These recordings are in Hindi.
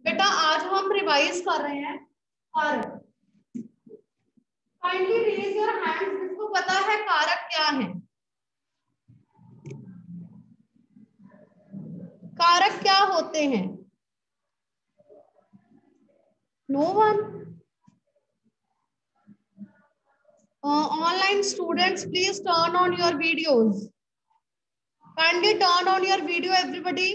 बेटा आज हम रिवाइज कर रहे हैं कारक। काइंडली रेज योर हैंड जिसको पता है कारक क्या है। कारक क्या होते हैं? No one. Online students please turn on your videos. Kindly turn on your video everybody.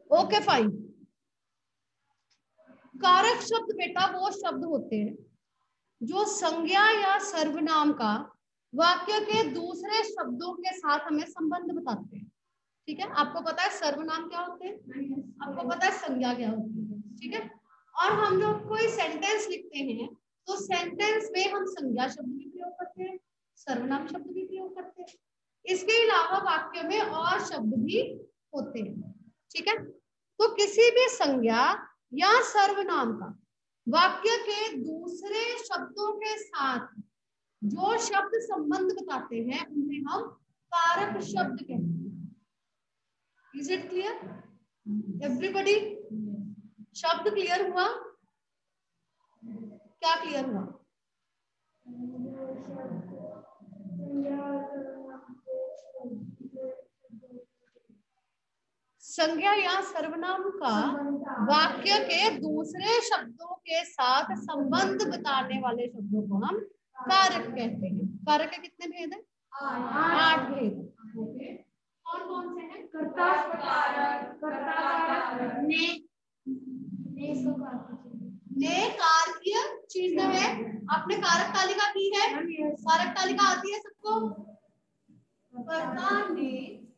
Okay fine. कारक शब्द बेटा वो शब्द होते हैं जो संज्ञा या सर्वनाम का वाक्य के दूसरे शब्दों के साथ हमें संबंध बताते हैं। ठीक है, आपको पता है सर्वनाम क्या होते हैं, आपको पता है संज्ञा क्या होती है। ठीक है, और हम लोग कोई सेंटेंस लिखते हैं तो सेंटेंस में हम संज्ञा शब्द भी प्रयोग करते हैं, सर्वनाम शब्द भी प्रयोग करते हैं। इसके अलावा वाक्य में और शब्द भी होते हैं। ठीक है, तो किसी भी संज्ञा या सर्वनाम का वाक्य के दूसरे शब्दों के साथ जो शब्द संबंध बताते हैं उन्हें हम कारक शब्द कहते हैं। Is it clear everybody? शब्द क्लियर हुआ? क्या क्लियर हुआ? संज्ञा या सर्वनाम का वाक्य के दूसरे शब्दों के साथ संबंध बताने वाले शब्दों को हम कारक कहते हैं। कारक के कितने भेद हैं? 8 भेद। कौन कौन से हैं? कर्ता कारक, कर्ता कारक, ने कारकीय चिन्ह है। आपने कारक तालिका की है? कारक तालिका आती है सबको? कर्ता ने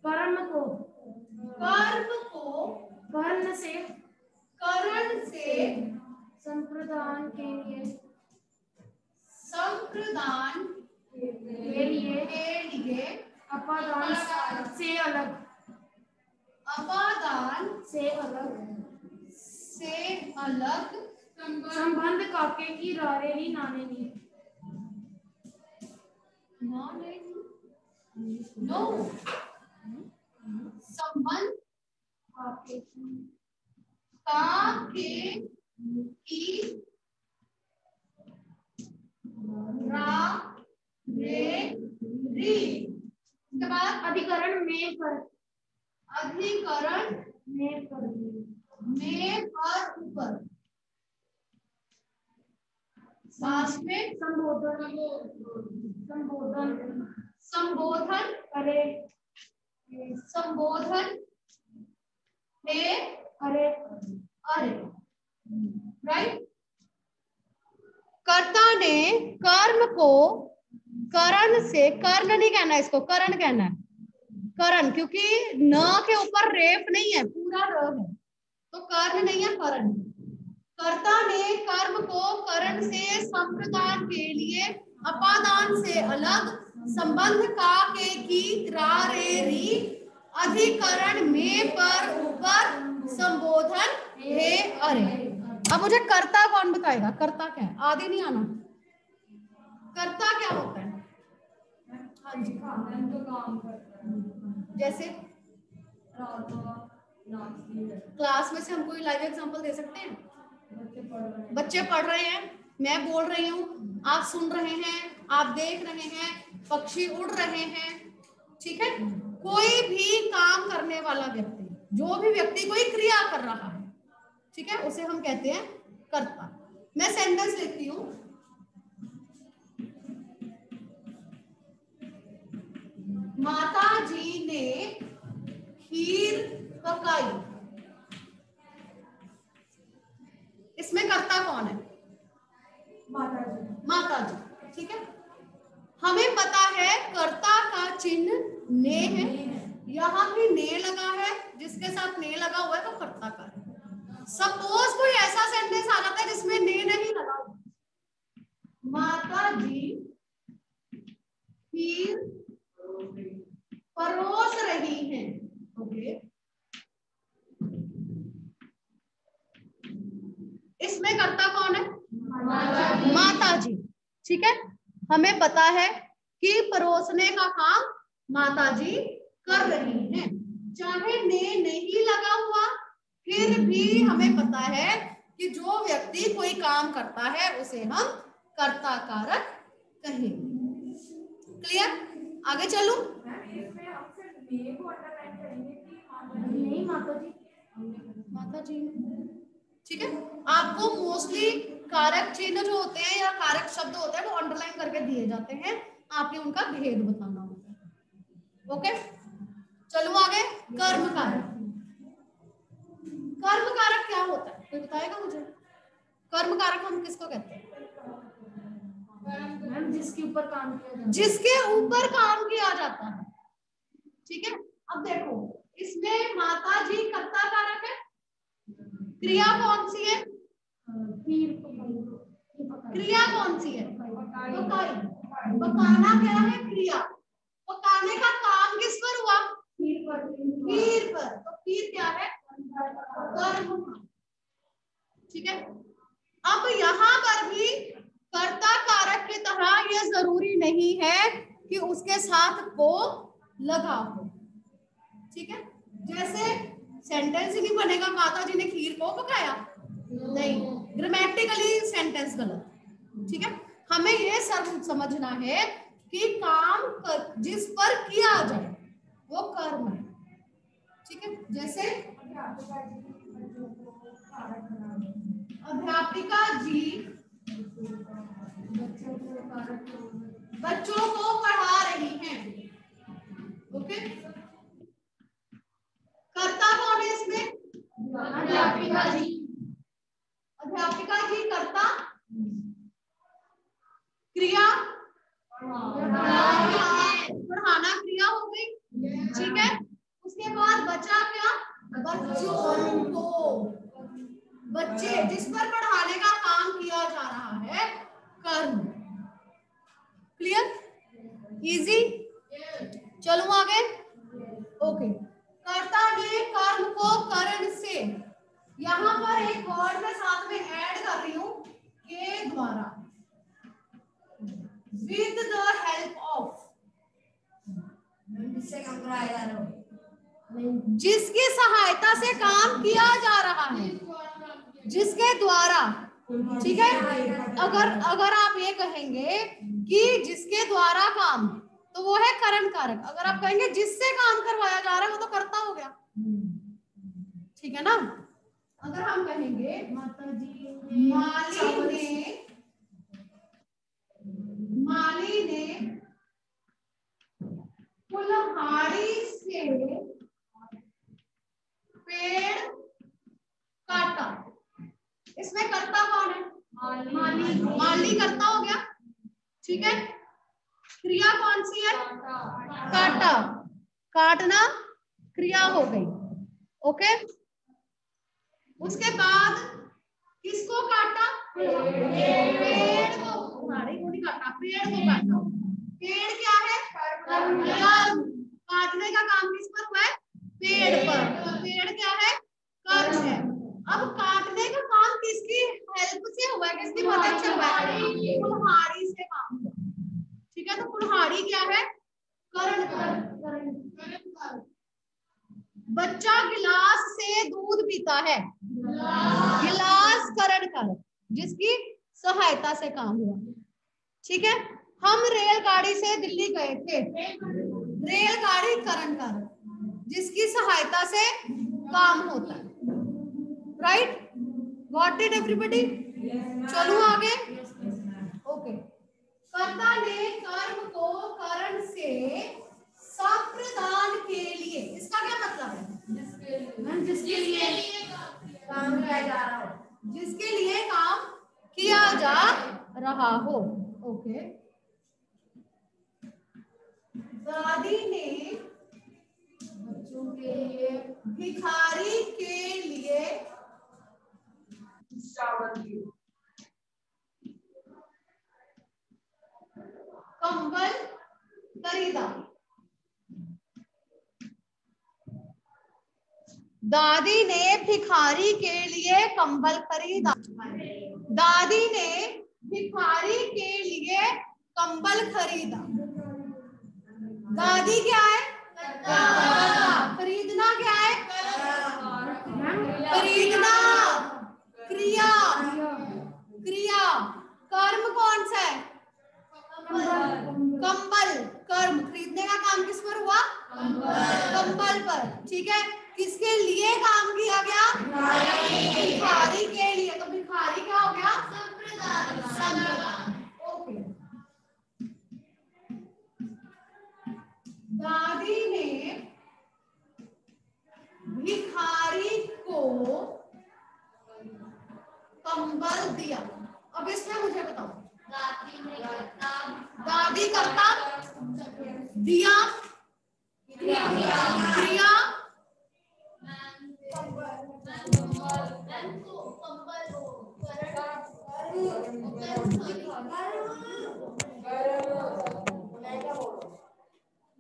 कर्म को कर्ण से संप्रदान के लिए अपादान से अलग संबंध काके की रारे ही नाने नी। नो संबंध काके की रा रे री। इसके बाद अधिकरण में पर ऊपर साथ में संबोधन करे अरे राइट। कर्ता ने कर्म को करण से, कर्ण नहीं कहना इसको, करण कहना है। करण क्योंकि न के ऊपर रेफ नहीं है, पूरा र है तो कर्ण नहीं है, करण। कर्ता ने कर्म को करण से संप्रदान के लिए अपादान से अलग संबंध का के की रा रे री अधिकरण में पर ऊपर संबोधन हे अरे। अब मुझे कर्ता कौन बताएगा? कर्ता क्या है? आदि नहीं आना। कर्ता क्या होता है? हाँ जी, जैसे क्लास में से हम कोई लाइव एग्जांपल दे सकते हैं? बच्चे पढ़ रहे हैं, मैं बोल रही हूँ, आप सुन रहे हैं, आप देख रहे हैं, पक्षी उड़ रहे हैं। ठीक है, कोई भी काम करने वाला व्यक्ति, जो भी व्यक्ति कोई क्रिया कर रहा है, ठीक है, उसे हम कहते हैं कर्ता। मैं सेंटेंस लिखती हूँ। माता जी ने खीर पकाई। इसमें कर्ता कौन है? माता जी। ठीक है, हमें पता है कर्ता का चिन्ह ने है, यहाँ भी ने लगा है, जिसके साथ ने लगा हुआ है तो कर्ता का है। सपोज कोई ऐसा सेंटेंस आ जाता है जिसमें ने नहीं लगा हुआ, माता जी खीर परोस रही हैं। ओके, इसमें कर्ता कौन है? माता जी। ठीक है, हमें पता है कि परोसने का काम माता जी कर रही हैं। चाहे ने नहीं लगा हुआ, फिर भी हमें पता है कि जो व्यक्ति कोई काम करता है उसे हम कर्ता कारक कहेंगे। क्लियर? आगे चलूं? नहीं माता जी ठीक है। आपको मोस्टली कारक चिन्ह जो होते हैं या कारक शब्द होते हैं वो अंडरलाइन करके दिए जाते हैं, आपने उनका भेद बताना होता है। ओके, चलो आगे। कर्म कारक। कर्म कारक क्या होता है, कोई बताएगा मुझे? कर्म कारक हम किसको कहते हैं? मैम जिसके ऊपर काम किया जाता है। जिसके ऊपर काम किया जाता है। ठीक है, अब देखो इसमें माता जी कर्ता कारक है, क्रिया कौन सी है? क्रिया कौन सी है? पकाई। पकाना क्या है? क्रिया। पकाने का काम किस पर हुआ? खीर पर। तो खीर क्या है? कर्म। ठीक है, अब यहाँ पर भी कर्ता कारक की तरह यह जरूरी नहीं है कि उसके साथ को लगा हो। ठीक है, जैसे सेंटेंस ही नहीं बनेगा माता जी ने खीर को पकाया, नहीं, ग्रामेटिकली सेंटेंस गलत। ठीक है, हमें ये समझना है कि काम जिस पर किया जाए वो कर्म है। ठीक है, जैसे अध्यापिका जी बच्चों को पढ़ा रही हैं। ओके, कर्ता कौन है इसमें? अध्यापिका जी। अध्यापिका जी कर्ता, क्रिया पढ़ाना क्रिया हो गई। ठीक है, उसके बाद बचा क्या? बच्चों को। बच्चे जिस पर पढ़ाने का काम किया जा रहा है, कर्म। क्लियर? इजी? चलो आगे। ओके, कर्ता ने कर्म को करण से, यहां पर एक वर्ड में साथ में ऐड कर रही हूं, के द्वारा, विद द हेल्प ऑफ, जिसकी सहायता से काम किया जा रहा है, जिसके द्वारा। ठीक है, अगर आप ये कहेंगे कि जिसके द्वारा काम, तो वो है करण कारक। अगर आप कहेंगे जिससे काम करवाया जा रहा है, वो तो कर्ता हो गया। ठीक है ना? अगर हम कहेंगे माता जी माली ने कुल्हाड़ी से पेड़ काटा, इसमें कर्ता कौन है? माली। माली कर्ता हो गया। ठीक है, क्रिया कौन सी है? काटा। काटना क्रिया हो गई। ओके, उसके बाद किसको काटा? पेड़ को। कुल्हाड़ी को नहीं काटा, पेड़ को काटा। पेड़ क्या है? कर्म। काटने का काम किस पर हुआ है? पेड़ पर। तो पेड़ क्या है? कर्म है। अब काटने का काम किसकी हेल्प से हुआ है, किसकी मदद से हुआ है? कुल्हाड़ी से काम हुआ। ठीक है, तो कुल्हाड़ी क्या है? करण। बच्चा गिलास से दूध पीता है, गिलास करण कारक, जिसकी सहायता से काम हुआ। ठीक है, हम रेलगाड़ी से दिल्ली गए थे, रेलगाड़ी करण कारक, जिसकी सहायता से काम होता है। राइट? Got it everybody? चलो आगे। ओके, कर्ता ने कर्म को करण से संप्रदान के लिए, इसका क्या मतलब है? जिसके लिए काम किया जा रहा हो, जिसके लिए काम किया जा रहा हो। ओके, दादी ने बच्चों के लिए, भिखारी के लिए कंबल खरीदा। दादी ने भिखारी के लिए कंबल खरीदा। दादी ने भिखारी के लिए कंबल खरीदा। दादी क्या है? खरीदना क्या है? खरीदना। क्रिया, क्रिया। कर्म कौन सा है? कंबल। कर्म, खरीदने का काम किस पर हुआ? कंबल पर। ठीक है, किसके लिए काम किया गया? भिखारी के लिए। तो भिखारी क्या हो गया? संप्रदान। ओके। दादी ने भिखारी को कंबल दिया। अब इसमें मुझे बताओ, दादी करता, दिया क्रिया,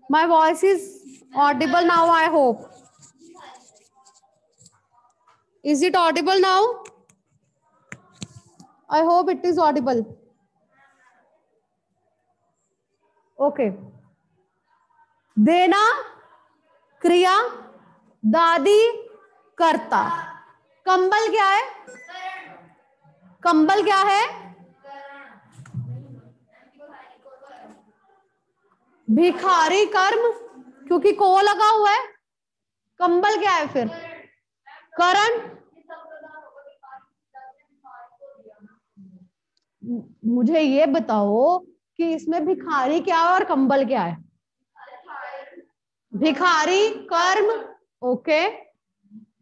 My voice is audible now, I hope. Is it audible now? I hope it is audible. Okay. देना क्रिया, दादी करता। कंबल क्या है? कंबल क्या है? भिखारी कर्म, क्योंकि को लगा हुआ है। कंबल क्या है फिर? करण। मुझे ये बताओ कि इसमें भिखारी क्या है और कंबल क्या है? भिखारी कर्म। ओके,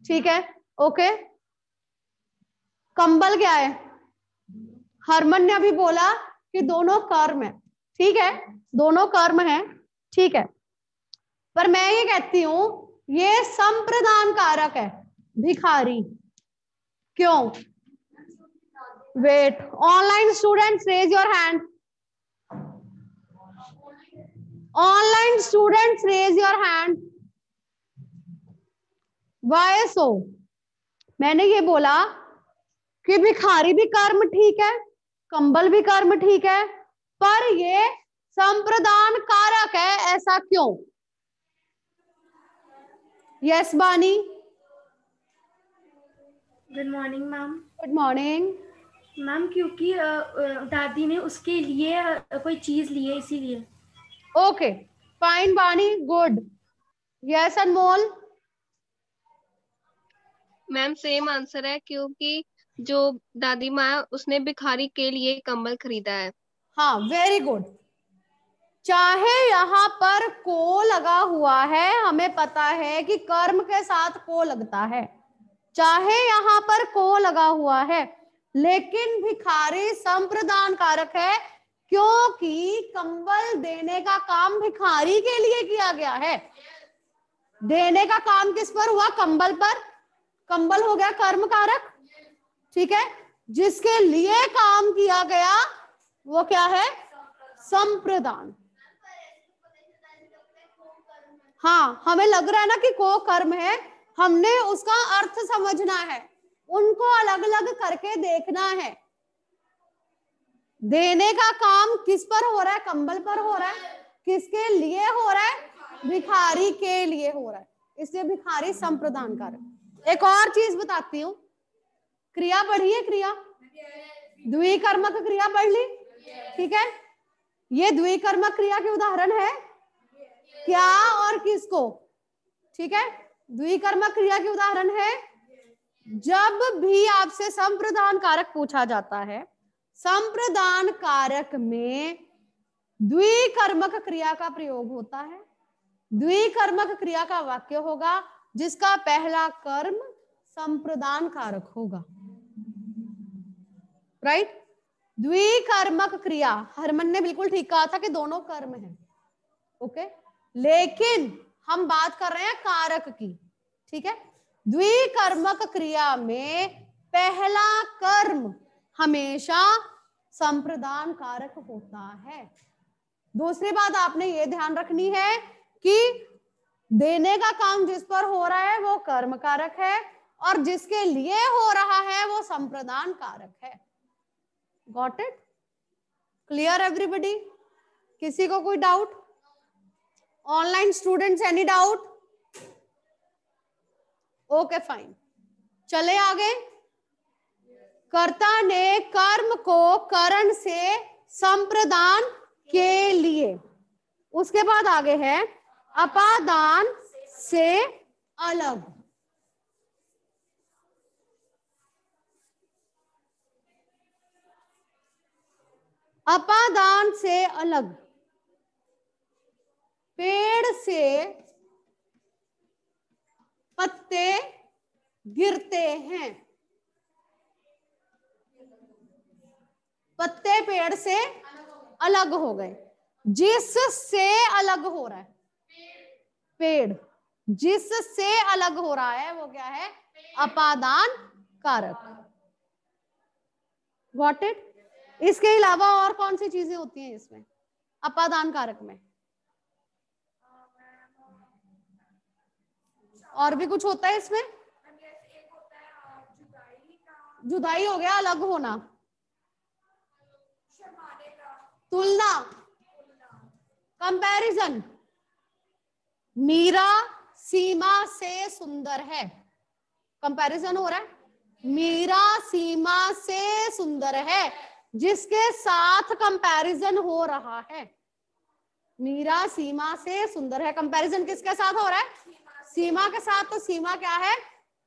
ठीक है, ओके। कंबल क्या है? हरमन ने अभी बोला कि दोनों कर्म है। ठीक है, दोनों कर्म है, ठीक है। पर मैं ये कहती हूं ये संप्रदान कारक है, भिखारी। क्यों? Wait, online students raise your hand. Online students raise your hand. Why so? मैंने ये बोला कि भिखारी भी कर्म ठीक है, कंबल भी कर्म ठीक है, पर ये संप्रदान कारक है, ऐसा क्यों? यस बानी। Good morning ma'am. Good morning ma'am, क्योंकि दादी ने उसके लिए कोई चीज ली है, इसीलिए। ओके, फाइन बानी, गुड। यस अनमोल। मैम सेम आंसर है, क्योंकि जो दादी माँ उसने भिखारी के लिए कंबल खरीदा है। हाँ, वेरी गुड। चाहे यहाँ पर को लगा हुआ है, हमें पता है कि कर्म के साथ को लगता है, चाहे यहाँ पर को लगा हुआ है, लेकिन भिखारी संप्रदान कारक है, क्योंकि कंबल देने का काम भिखारी के लिए किया गया है। देने का काम किस पर हुआ? कंबल पर। कंबल हो गया कर्म कारक, ठीक है। जिसके लिए काम किया गया वो क्या है? संप्रदान। हाँ, हमें लग रहा है ना कि को कर्म है, हमने उसका अर्थ समझना है, उनको अलग अलग करके देखना है। देने का काम किस पर हो रहा है? कंबल पर हो रहा है। किसके लिए हो रहा है? भिखारी के लिए हो रहा है, इसलिए भिखारी संप्रदान कारक। एक और चीज बताती हूँ, क्रिया पढ़ी है? क्रिया द्विकर्मक क्रिया पढ़ ली, ठीक है। ये द्विकर्मक क्रिया के उदाहरण है, क्या और किसको, ठीक है। द्विकर्मक क्रिया के उदाहरण है, जब भी आपसे संप्रदान कारक पूछा जाता है, संप्रदान कारक में द्विकर्मक क्रिया का प्रयोग होता है। द्विकर्मक क्रिया का वाक्य होगा जिसका पहला कर्म संप्रदान कारक होगा, राइट। द्विकर्मक क्रिया, हरमन ने बिल्कुल ठीक कहा था कि दोनों कर्म है, ओके। लेकिन हम बात कर रहे हैं कारक की, ठीक है। द्विकर्मक क्रिया में पहला कर्म हमेशा संप्रदान कारक होता है। दूसरी बात आपने ये ध्यान रखनी है कि देने का काम जिस पर हो रहा है वो कर्म कारक है, और जिसके लिए हो रहा है वो संप्रदान कारक है। Got it? Clear everybody? किसी को कोई doubt? Online students any doubt? Okay fine, चले आगे। कर्ता ने कर्म को करण से संप्रदान के लिए, उसके बाद आगे है अपादान से अलग। अपादान से अलग, पेड़ से पत्ते गिरते हैं, पत्ते पेड़ से अलग हो गए। जिससे अलग हो रहा है, पेड़ जिससे अलग हो रहा है वो क्या है? अपादान कारक। Got it? इसके अलावा और कौन सी चीजें होती हैं इसमें अपादान कारक में? और भी कुछ होता है इसमें? जुदाई हो गया, अलग होना। तुलना, कंपैरिजन। मीरा सीमा से सुंदर है, कंपैरिजन हो रहा है। मीरा सीमा से सुंदर है, जिसके साथ कंपैरिजन हो रहा है। मीरा सीमा से सुंदर है, कंपैरिजन किसके साथ हो रहा है? सीमा के साथ। तो सीमा क्या है?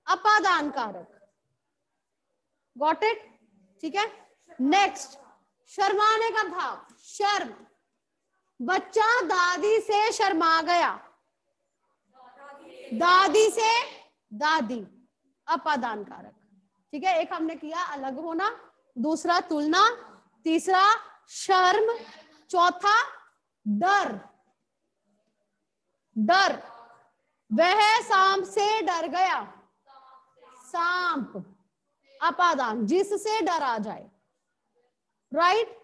अपादान कारक। Got it? ठीक है। नेक्स्ट, शर्माने का भाव, शर्म। बच्चा दादी से शर्मा गया, दादी से दादी, अपादान कारक। ठीक है, एक हमने किया अलग होना, दूसरा तुलना, तीसरा शर्म, चौथा डर। डर, वह सांप से डर गया, सांप, अपादान, जिससे डर आ जाए। राइट।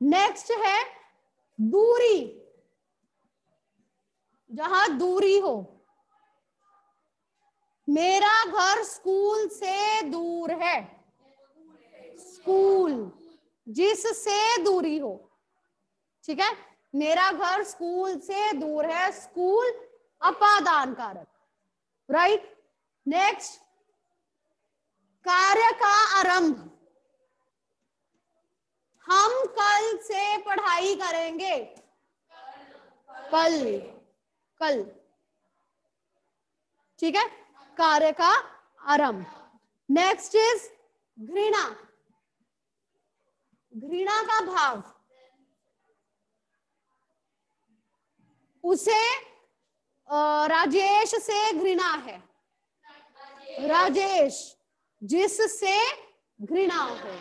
नेक्स्ट है दूरी, जहां दूरी हो। मेरा घर स्कूल से दूर है, स्कूल, जिससे दूरी हो। ठीक है, मेरा घर स्कूल से दूर है, स्कूल, अपादान कारक। राइट। नेक्स्ट, कार्य का आरंभ। हम कल से पढ़ाई करेंगे, कल, कल। ठीक है, कार्य का आरंभ। नेक्स्ट इज घृणा, घृणा का भाव। उसे राजेश से घृणा है, राजेश, जिससे घृणा हो।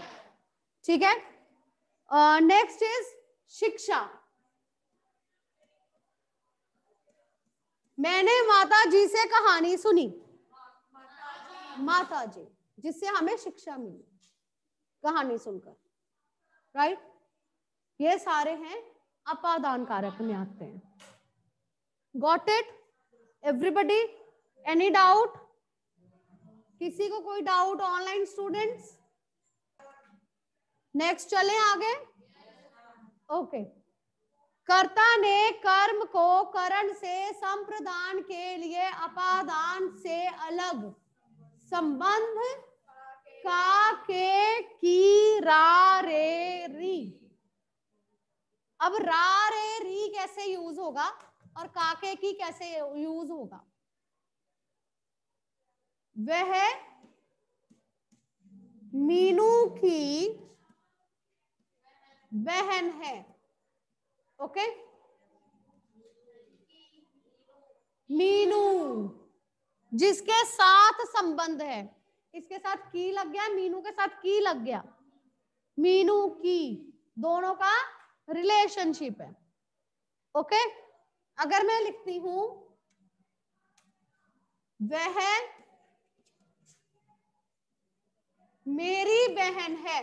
ठीक है। नेक्स्ट इज शिक्षा। मैंने माता जी से कहानी सुनी, माता जी, जिससे हमें शिक्षा मिली कहानी सुनकर। राइट। ये सारे हैं अपादान कारक में आते हैं। Got it everybody? Any doubt? किसी को कोई डाउट ऑनलाइन स्टूडेंट्स? नेक्स्ट चले आगे। ओके। कर्ता ने कर्म को करण से संप्रदान के लिए अपादान से अलग संबंध का के की रा रे री। अब रा रे री कैसे यूज होगा और काके की कैसे यूज होगा? वह मीनू की बहन है। ओके, मीनू, जिसके साथ संबंध है। इसके साथ की लग गया, मीनू के साथ की लग गया, मीनू की, दोनों का रिलेशनशिप है। ओके। अगर मैं लिखती हूं वह मेरी बहन है,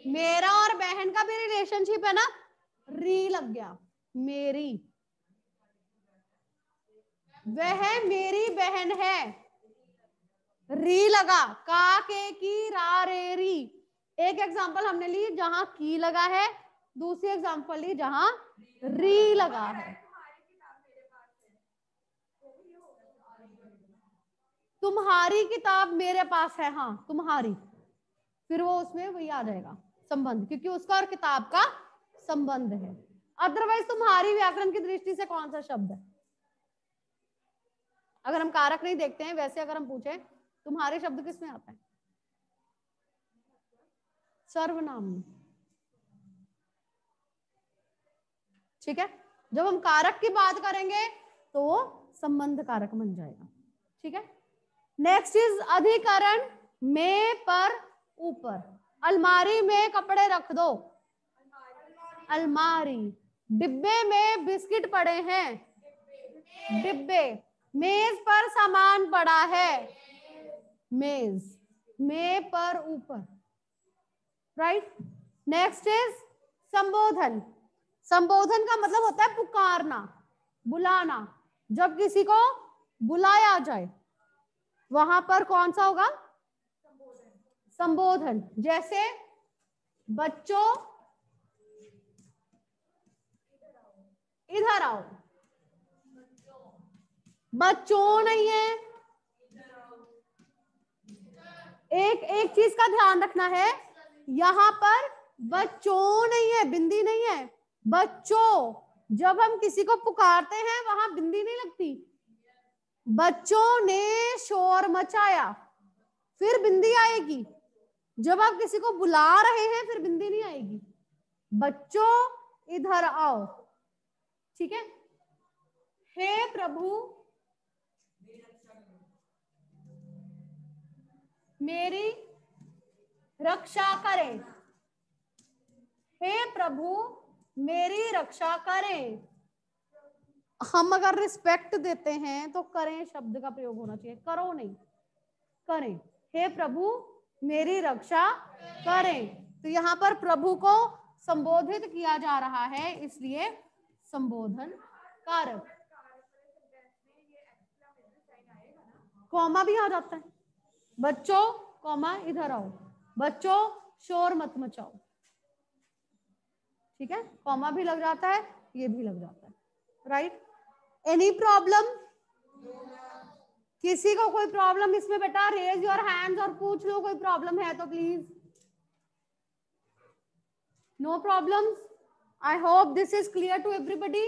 मेरा और बहन का भी रिलेशनशिप है ना, री लग गया, मेरी, वह मेरी बहन है, री लगा, का के की रा रे री। एक एग्जांपल हमने ली जहां की लगा है, दूसरी एग्जांपल ली जहां री लगा है। तुम्हारी किताब मेरे पास है, हाँ तुम्हारी, फिर वो उसमें वही आ जाएगा संबंध, क्योंकि उसका और किताब का संबंध है। अदरवाइज तुम्हारी व्याकरण की दृष्टि से कौन सा शब्द है? अगर हम कारक नहीं देखते हैं, वैसे अगर हम पूछे तुम्हारे शब्द किसमें आता है? सर्वनाम में। ठीक है, जब हम कारक की बात करेंगे तो वो संबंध कारक बन जाएगा। ठीक है, नेक्स्ट इज अधिकरण में पर ऊपर। अलमारी में कपड़े रख दो, अलमारी। डिब्बे में बिस्किट पड़े हैं, डिब्बे। मेज पर सामान पड़ा है, मेज। में पर ऊपर, राइट। नेक्स्ट इज संबोधन। संबोधन का मतलब होता है पुकारना, बुलाना। जब किसी को बुलाया जाए वहां पर कौन सा होगा? संबोधन। जैसे बच्चों इधर आओ, बच्चों नहीं है। एक चीज का ध्यान रखना है, यहां पर बच्चों नहीं है, बिंदी नहीं है, बच्चों। जब हम किसी को पुकारते हैं वहां बिंदी नहीं लगती। बच्चों ने शोर मचाया, फिर बिंदी आएगी। जब आप किसी को बुला रहे हैं फिर बिंदी नहीं आएगी। बच्चों इधर आओ। ठीक है, हे प्रभु मेरी रक्षा करें, हे प्रभु मेरी रक्षा करें। हम अगर रिस्पेक्ट देते हैं तो करें शब्द का प्रयोग होना चाहिए, करो नहीं, करें। हे प्रभु मेरी रक्षा करें। तो यहाँ पर प्रभु को संबोधित किया जा रहा है, इसलिए संबोधन कारक। कॉमा भी आ जाता है। बच्चों कॉमा इधर आओ, बच्चों शोर मत मचाओ। ठीक है, कॉमा भी लग जाता है, ये भी लग जाता है, राइट। Any problem? किसी को कोई प्रॉब्लम इसमें बेटा रेज योर हैंड्स और पूछ लो, कोई प्रॉब्लम है तो please. No problems? I hope this is clear to everybody.